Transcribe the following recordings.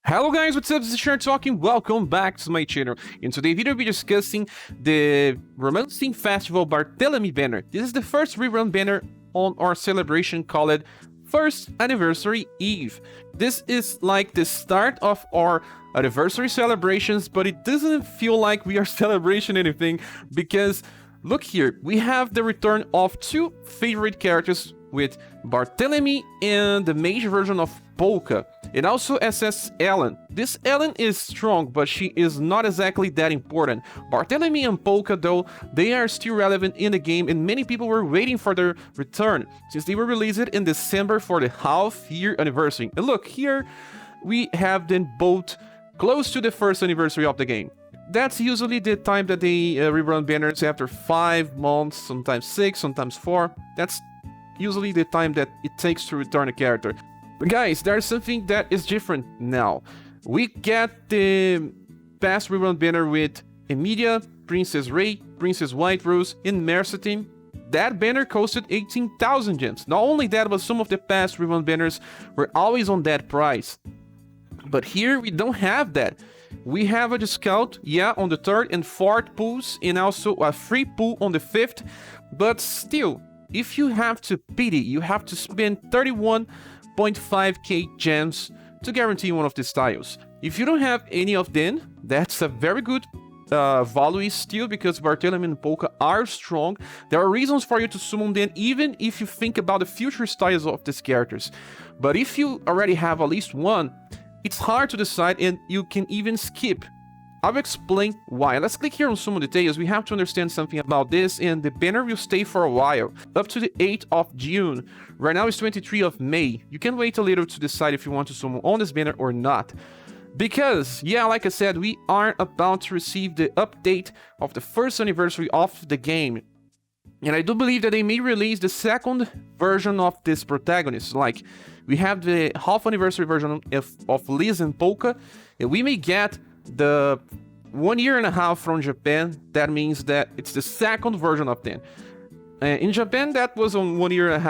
Hello guys, what's up? This is Scher talking. Welcome back to my channel. In today's video, we'll be discussing the Romancing Festival Barthelemy banner. This is the first rerun banner on our celebration called First Anniversary Eve. This is like the start of our anniversary celebrations, but it doesn't feel like we are celebrating anything because look here, we have the return of two favorite characters with Barthelemy and the mage version of Polka, and also SS Ellen. This Ellen is strong, but she is not exactly that important. Barthelemy and Polka, though, they are still relevant in the game, and many people were waiting for their return, since they were released in December for the half-year anniversary. And look, here we have them both close to the first anniversary of the game. That's usually the time that they rerun banners after 5 months, sometimes 6, sometimes 4. That's usually the time that it takes to return a character. But guys, there's something that is different now. We get the past rerun banner with Emilia, Princess Ray, Princess White Rose, and Mercetin. That banner costed 18,000 gems. Not only that, but some of the past rerun banners were always on that price. But here we don't have that. We have a discount, yeah, on the 3rd and 4th pools, and also a free pool on the 5th. But still, if you have to pity, you have to spend 31.5k gems to guarantee one of these tiles. If you don't have any of them, that's a very good value still, because Barthelemy and Polka are strong. There are reasons for you to summon them, even if you think about the future styles of these characters. But if you already have at least one, it's hard to decide, and you can even skip. I'll explain why. Let's click here on some details. We have to understand something about this, and the banner will stay for a while, up to the 8th of June. Right now it's 23 of May. You can wait a little to decide if you want to summon on this banner or not. Because, yeah, like I said, we are about to receive the update of the first anniversary of the game. And I do believe that they may release the second version of this protagonist. Like, we have the half anniversary version of Lynn and Polka, and we may get the 1.5 years from Japan. That means that it's the second version of them. In Japan, that was on 1.5 years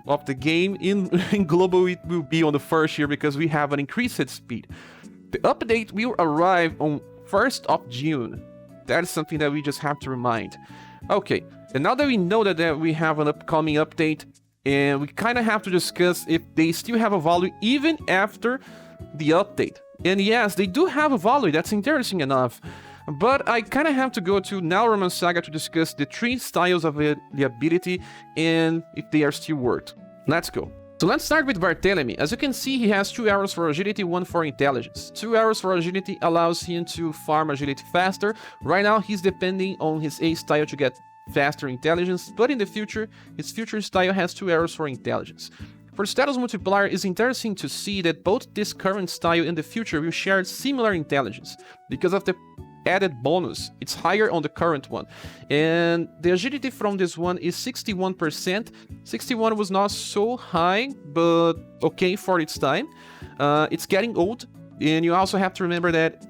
of the game. In global, it will be on the first year because we have an increased speed. The update will arrive on 1st of June. That is something that we just have to remind. Okay, and now that we know that we have an upcoming update, and we kind of have to discuss if they still have a value even after the update. And yes, they do have a value, that's interesting enough. But I kind of have to go to now Romance SaGa to discuss the 3 styles of the ability and if they are still worth. Let's go. So let's start with Barthelemy. As you can see, he has 2 arrows for agility, 1 for intelligence. 2 arrows for agility allows him to farm agility faster. Right now, he's depending on his A style to get faster intelligence, but in the future, his future style has 2 arrows for intelligence. For status multiplier, it's interesting to see that both this current style and the future will share similar intelligence. Because of the added bonus, it's higher on the current one. And the agility from this one is 61%. 61 was not so high, but okay for its time. It's getting old, and you also have to remember that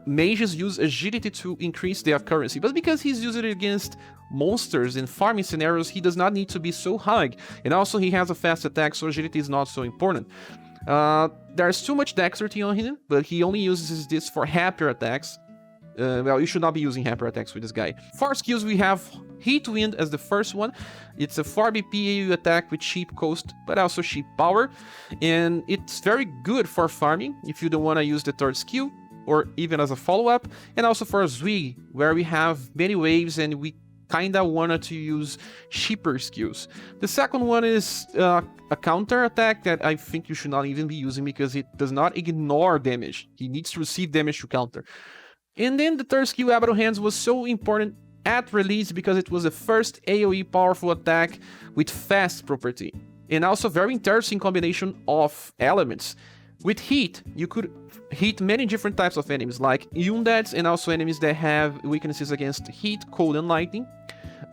mages use agility to increase their accuracy, but because he's using it against monsters in farming scenarios, he does not need to be so high. And also he has a fast attack, so agility is not so important. There's too much dexterity on him, but he only uses this for happier attacks. Well, you should not be using happier attacks with this guy. For skills, we have Heat Wind as the first one. It's a 4 BP AU attack with cheap cost, but also cheap power. And it's very good for farming if you don't want to use the 3rd skill, or even as a follow-up. And also for Zwig, where we have many waves and we kinda wanted to use cheaper skills. The second one is a counter attack that I think you should not even be using because it does not ignore damage. He needs to receive damage to counter. And then the 3rd skill, Abydo Hands, was so important at release because it was the first AoE powerful attack with fast property. And also very interesting combination of elements. With heat, you could hit many different types of enemies, like undeads and also enemies that have weaknesses against heat, cold, and lightning.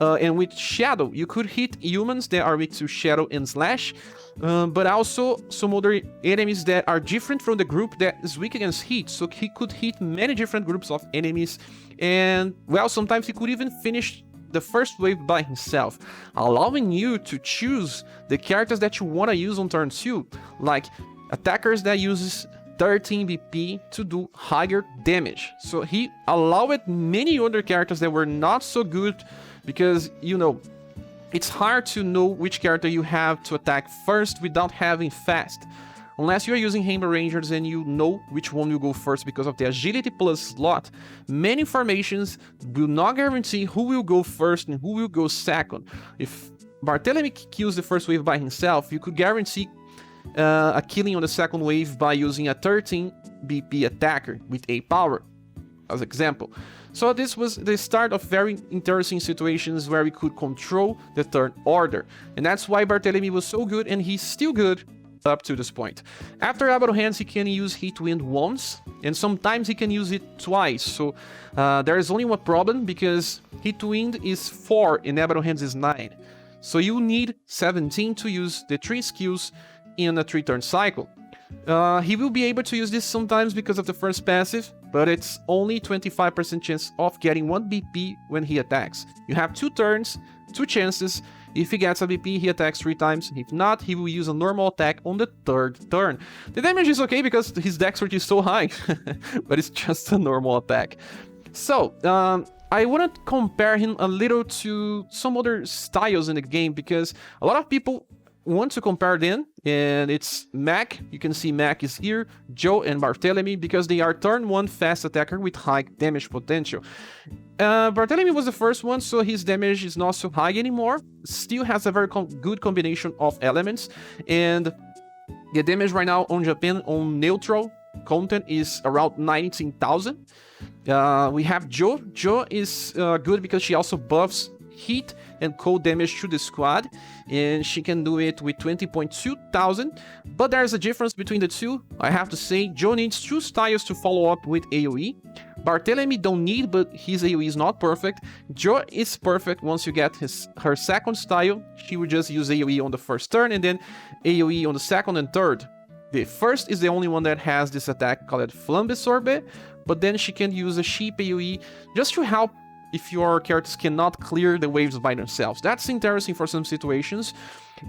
And with shadow, you could hit humans that are weak to shadow and slash, but also some other enemies that are different from the group that is weak against heat. So he could hit many different groups of enemies, and well, sometimes he could even finish the first wave by himself, allowing you to choose the characters that you want to use on turn 2, like attackers that uses 13 BP to do higher damage. So he allowed many other characters that were not so good because, you know, it's hard to know which character you have to attack first without having fast. Unless you're using Rainbow Rangers and you know which one will go first because of the agility plus slot, many formations will not guarantee who will go first and who will go second. If Barthelemy kills the first wave by himself, you could guarantee a killing on the second wave by using a 13 BP attacker with 8 power, as example. So this was the start of very interesting situations where we could control the turn order. And that's why Barthelemy was so good, and he's still good up to this point. After Battle Hands, he can use Heat Wind once, and sometimes he can use it twice. So there is only one problem, because Heat Wind is 4 and Battle Hands is 9. So you need 17 to use the 3 skills in a 3-turn cycle. He will be able to use this sometimes because of the first passive, but it's only 25% chance of getting 1 BP when he attacks. You have 2 turns, 2 chances. If he gets a BP, he attacks 3 times. If not, he will use a normal attack on the 3rd turn. The damage is okay because his dexterity is so high, but it's just a normal attack. So, I want to compare him a little to some other styles in the game because a lot of people want to compare them, and it's Mac. You can see Mac is here, Joe and Barthelemy, because they are turn 1 fast attacker with high damage potential. Barthelemy was the first one, so his damage is not so high anymore. Still has a very good combination of elements, and the damage right now on Japan on neutral content is around 19,000. We have Joe. Joe is good because she also buffs heat and cold damage to the squad, and she can do it with 20.2 thousand. But there's a difference between the two. I have to say, Joe needs 2 styles to follow up with AoE. Barthelemy don't need, but his AoE is not perfect. Joe is perfect once you get her second style. She will just use AoE on the first turn and then AoE on the second and third. The first is the only one that has this attack called Flambe Sorbet, but then she can use a sheep AoE just to help if your characters cannot clear the waves by themselves. That's interesting for some situations.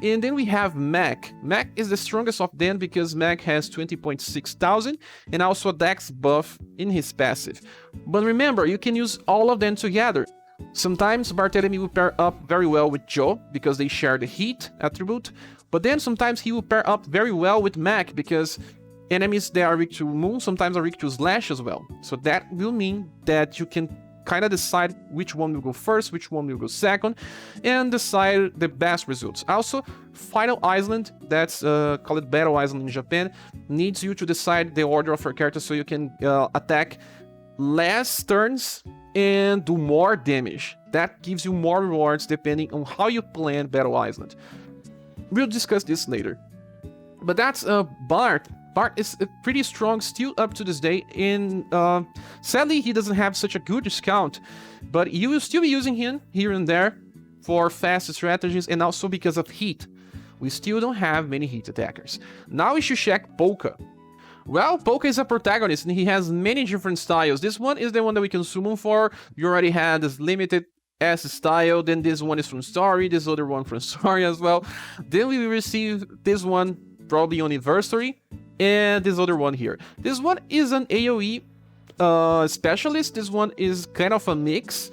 And then we have Mac. Mac is the strongest of them because Mac has 20.6 thousand and also a dex buff in his passive. But remember, you can use all of them together. Sometimes Barthelemy will pair up very well with Joe because they share the heat attribute, but then sometimes he will pair up very well with Mac because enemies that are weak to Moon sometimes are weak to Slash as well. So that will mean that you can kind of decide which one will go first, which one will go second, and decide the best results. Also, Final Island, that's called Battle Island in Japan, needs you to decide the order of your character so you can attack less turns and do more damage. That gives you more rewards depending on how you plan Battle Island. We'll discuss this later. But that's Bart. Bart is pretty strong still up to this day, and sadly he doesn't have such a good discount, but you will still be using him here and there for fast strategies and also because of heat. We still don't have many heat attackers. Now we should check Polka. Well, Polka is a protagonist and he has many different styles. This one is the one that we can summon for. You already had this limited S style, then this one is from Story, this other one from Story as well. Then we will receive this one probably on UniverSe, and this other one here. This one is an AoE specialist. This one is kind of a mix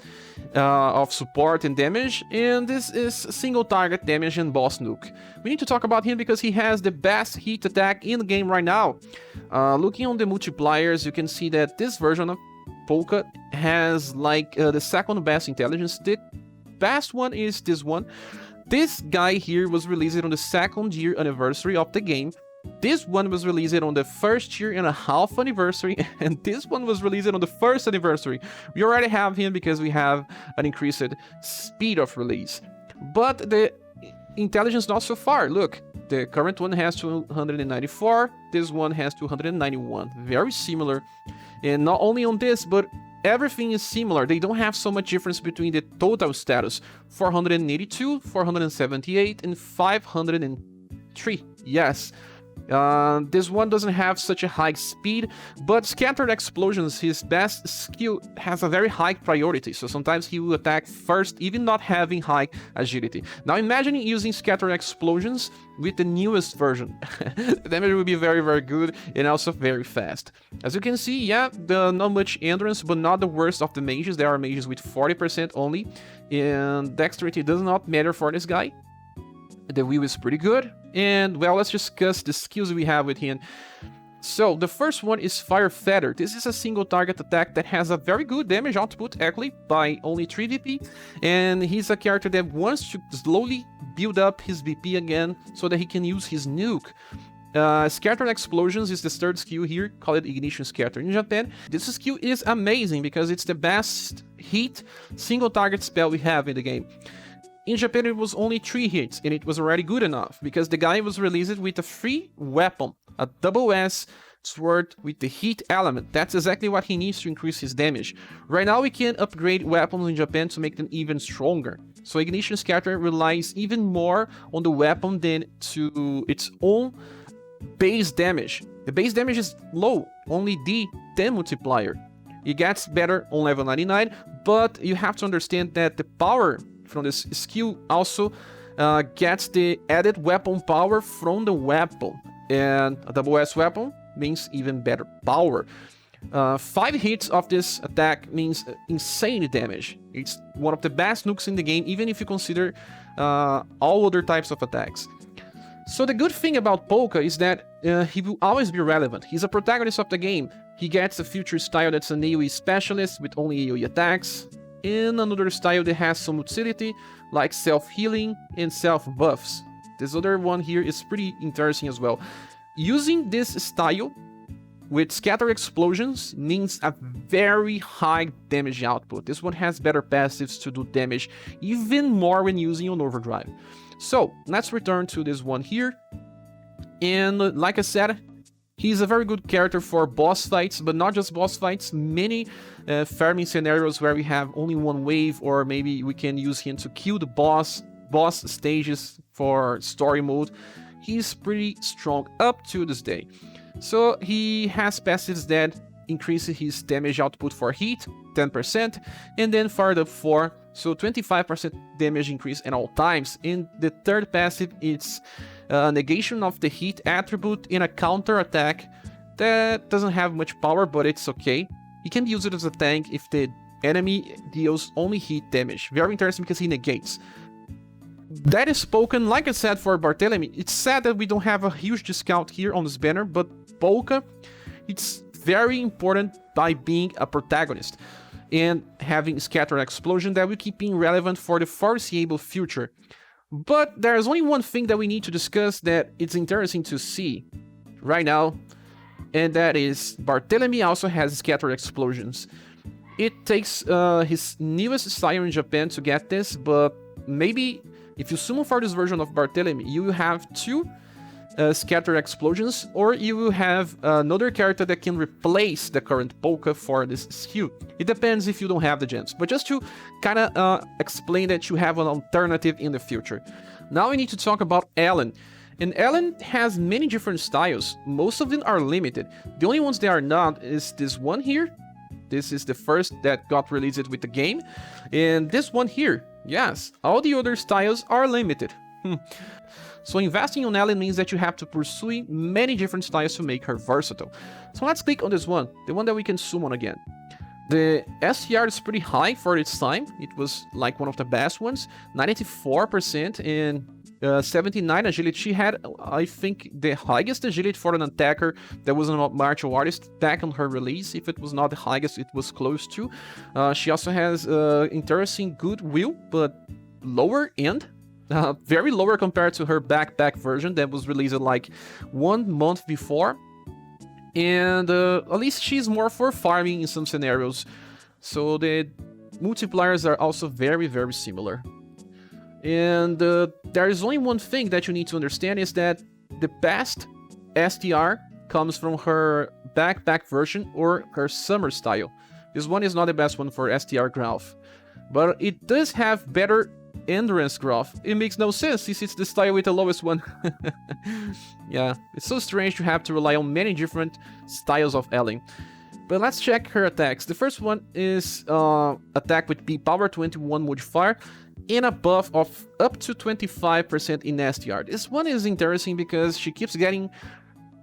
of support and damage, and this is single target damage and boss nuke. We need to talk about him because he has the best heat attack in the game right now. Looking on the multipliers, you can see that this version of Polka has like the second best intelligence. The best one is this one. This guy here was released on the 2nd year anniversary of the game. This one was released on the 1st year and a half anniversary, and this one was released on the 1st anniversary. We already have him because we have an increased speed of release. But the intelligence not so far. Look, the current one has 294, this one has 291. Very similar. And not only on this, but everything is similar. They don't have so much difference between the total status. 482, 478, and 503. Yes. This one doesn't have such a high speed, but Scattered Explosions, his best skill, has a very high priority, so sometimes he will attack first, even not having high agility. Now imagine using Scattered Explosions with the newest version. The damage will be very, very good and also very fast. As you can see, yeah, not much endurance, but not the worst of the mages. There are mages with 40% only, and dexterity does not matter for this guy. The wheel is pretty good, and well, let's discuss the skills we have with him. So the first one is Fire Feather. This is a single target attack that has a very good damage output actually by only 3 VP, and he's a character that wants to slowly build up his VP again so that he can use his nuke. Scattered Explosions is the third skill here, call it Ignition Scatter in Japan. This skill is amazing because it's the best hit single target spell we have in the game. In Japan, it was only 3 hits, and it was already good enough, because the guy was released with a free weapon, a double S sword with the heat element. That's exactly what he needs to increase his damage. Right now, we can upgrade weapons in Japan to make them even stronger. So Ignition Scatter relies even more on the weapon than to its own base damage. The base damage is low, only D10 multiplier. It gets better on level 99, but you have to understand that the power from this skill also gets the added weapon power from the weapon, and a double S weapon means even better power. 5 hits of this attack means insane damage. It's one of the best nukes in the game, even if you consider all other types of attacks. So the good thing about Polka is that he will always be relevant. He's a protagonist of the game. He gets a future style that's an AoE specialist with only AoE attacks, and another style that has some utility, like self-healing and self-buffs. This other one here is pretty interesting as well. Using this style with Scatter Explosions means a very high damage output. This one has better passives to do damage even more when using on Overdrive. So, let's return to this one here. And like I said, he's a very good character for boss fights, but not just boss fights, many farming scenarios where we have only one wave, or maybe we can use him to kill the boss stages for story mode. He's pretty strong up to this day. So he has passives that increase his damage output for heat, 10%, and then fire up 4, so 25% damage increase at all times. And the third passive is negation of the heat attribute in a counter attack that doesn't have much power, but it's okay. You can use it as a tank if the enemy deals only heat damage. Very interesting because he negates. That is spoken, like I said, for Barthelemy. It's sad that we don't have a huge discount here on this banner, but Polka, it's very important by being a protagonist and having Scatter Explosion that will keep being relevant for the foreseeable future. But there's only one thing that we need to discuss that it's interesting to see right now, and that is Barthelemy also has Scatter Explosions. It takes his newest style in Japan to get this, but maybe if you summon for this version of Barthelemy, you will have 2 Scatter Explosions, or you will have another character that can replace the current Polka for this skill. It depends if you don't have the gems, but just to kind of explain that you have an alternative in the future. Now we need to talk about Ellen. And Ellen has many different styles. Most of them are limited. The only ones that are not is this one here. This is the first that got released with the game. And this one here, yes, all the other styles are limited. So investing on Ellen means that you have to pursue many different styles to make her versatile. So let's click on this one, the one that we can summon again. The SCR is pretty high for its time. It was like one of the best ones, 94% and 79 agility. She had, I think, the highest agility for an attacker that was a martial artist back on her release. If it was not the highest, it was close to. She also has interesting goodwill, but lower end. Very lower compared to her backpack version that was released like 1 month before. And at least she's more for farming in some scenarios. So the multipliers are also very, very similar. And there is only one thing that you need to understand is that the best STR comes from her backpack version or her summer style. This one is not the best one for STR growth. But it does have better endurance growth. It makes no sense since it's the style with the lowest one. Yeah, it's so strange to have to rely on many different styles of Ellen. But let's check her attacks. The first one is attack with B power 21 modifier and a buff of up to 25% in STR. This one is interesting because she keeps getting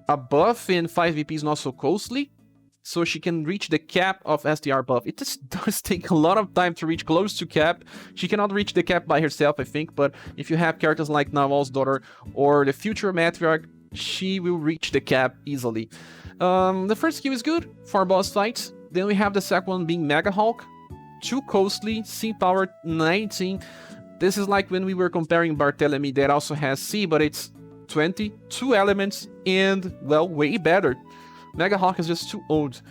a buff in 5 VPs not so closely, so she can reach the cap of STR buff. It just does take a lot of time to reach close to cap. She cannot reach the cap by herself, I think, but if you have characters like Naval's daughter or the future Matriarch, she will reach the cap easily. The first skill is good for boss fights. Then we have the second one being Mega Hulk. Too costly, C power 19. This is like when we were comparing Barthelemy that also has C, but it's 20, 2 elements, and, well, way better. Mega Hawk is just too old.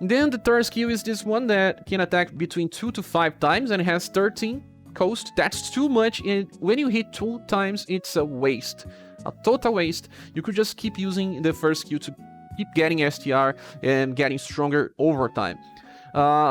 Then the third skill is this one that can attack between 2 to 5 times and it has 13 cost. That's too much, and when you hit 2 times, it's a waste. A total waste. You could just keep using the first skill to keep getting STR and getting stronger over time.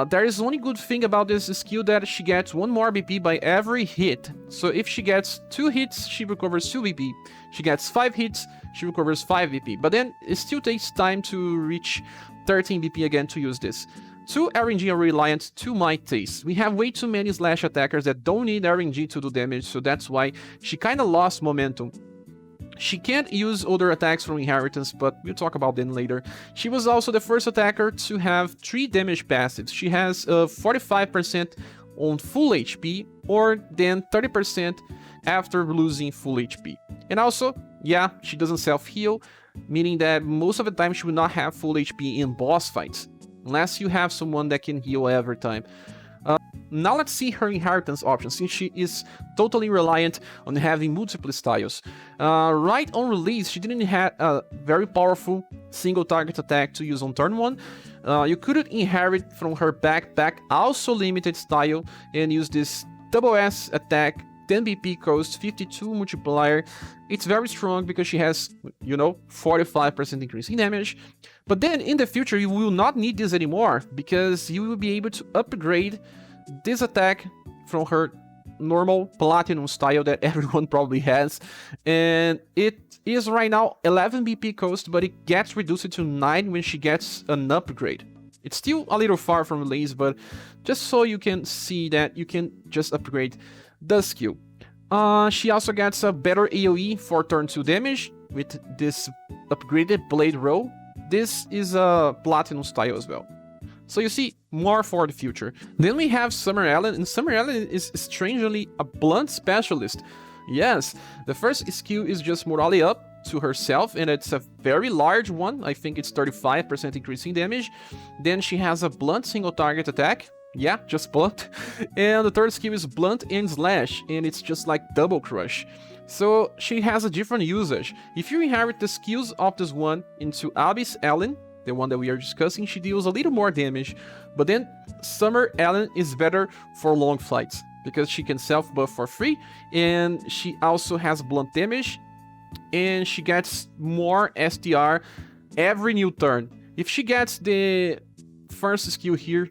There is only good thing about this skill that she gets 1 more BP by every hit. So if she gets 2 hits, she recovers 2 BP. She gets 5 hits, she recovers 5 BP. But then it still takes time to reach 13 BP again to use this. 2 RNG are reliant to my taste. We have way too many slash attackers that don't need RNG to do damage, so that's why she kinda lost momentum. She can't use other attacks from Inheritance, but we'll talk about them later. She was also the first attacker to have 3 damage passives. She has 45% on full HP, or then 30% after losing full HP. And also, yeah, she doesn't self-heal, meaning that most of the time she will not have full HP in boss fights, unless you have someone that can heal every time. Now let's see her inheritance option, since she is totally reliant on having multiple styles. Right on release, she didn't have a very powerful single target attack to use on turn 1. You couldn't inherit from her backpack, also limited style, and use this double S attack, 10 BP cost, 52 multiplier. It's very strong because she has, you know, 45% increase in damage. But then in the future, you will not need this anymore because you will be able to upgrade this attack from her normal platinum style that everyone probably has, and it is right now 11 BP cost, but it gets reduced to 9 when she gets an upgrade. It's still a little far from release, but just so you can see that you can just upgrade the skill. She also gets a better AoE for turn 2 damage with this upgraded blade roll. This is a platinum style as well. So you see, more for the future. Then we have Summer Ellen, and Summer Ellen is strangely a blunt specialist. Yes, the first skill is just morale up to herself, and it's a very large one. I think it's 35% increase in damage. Then she has a blunt single target attack. Yeah, just blunt. And the third skill is blunt and slash, and it's just like double crush. So she has a different usage. If you inherit the skills of this one into Abyss Ellen, the one that we are discussing, she deals a little more damage, but then Summer Ellen is better for long fights because she can self-buff for free, and she also has blunt damage, and she gets more STR every new turn. If she gets the first skill here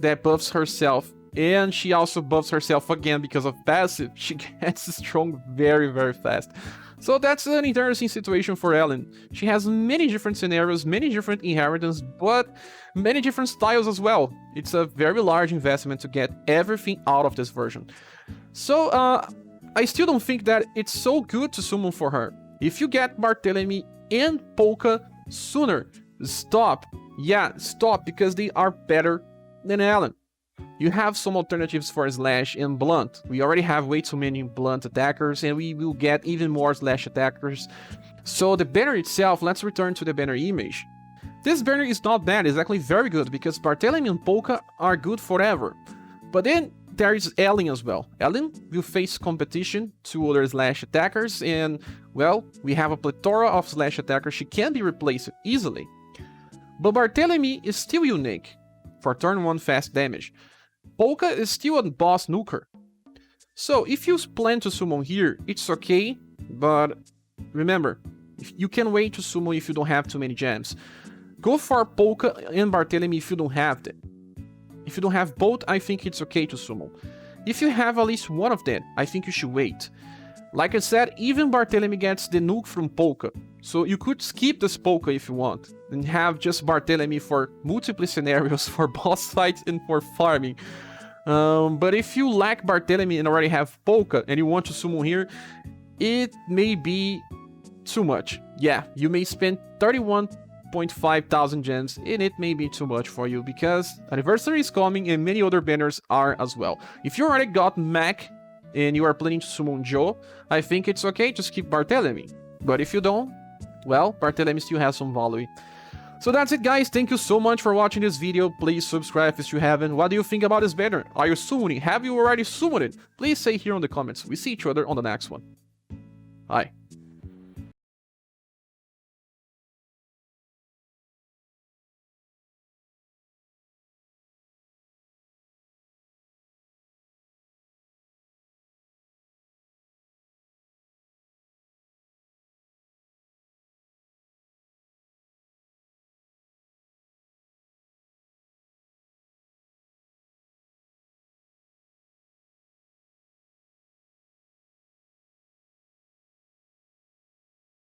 that buffs herself, and she also buffs herself again because of passive, she gets strong very, very fast. So that's an interesting situation for Ellen. She has many different scenarios, many different inheritance, but many different styles as well. It's a very large investment to get everything out of this version. So I still don't think that it's so good to summon for her. If you get Barthelemy and Polka sooner, stop. Yeah, stop, because they are better than Ellen. You have some alternatives for Slash and Blunt. We already have way too many Blunt attackers, and we will get even more Slash attackers. So the banner itself, let's return to the banner image. This banner is not bad, it's actually very good, because Barthelemy and Polka are good forever. But then there is Ellen as well. Ellen will face competition to other Slash attackers, and, well, we have a plethora of Slash attackers. She can be replaced easily. But Barthelemy is still unique for turn 1 fast damage. Polka is still a boss nuker. So if you plan to summon here, it's okay, but remember, you can wait to summon if you don't have too many gems. Go for Polka and Barthelemy if you don't have them. If you don't have both, I think it's okay to summon. if you have at least one of them, I think you should wait. Like I said, even Barthelemy gets the nuke from Polka, so you could skip this Polka if you want, and have just Barthelemy for multiple scenarios, for boss fights and for farming. But if you lack Barthelemy and already have Polka, and you want to summon here, it may be too much. Yeah, you may spend 31,500 gems, and it may be too much for you, because Anniversary is coming and many other banners are as well. If you already got Mac and you are planning to summon Joe, I think it's okay to skip Barthelemy. But if you don't, well, Barthelemy still has some value. So that's it, guys. Thank you so much for watching this video. Please subscribe if you haven't. What do you think about this banner? Are you summoning? Have you already summoned it? Please say here in the comments. We see each other on the next one. Bye.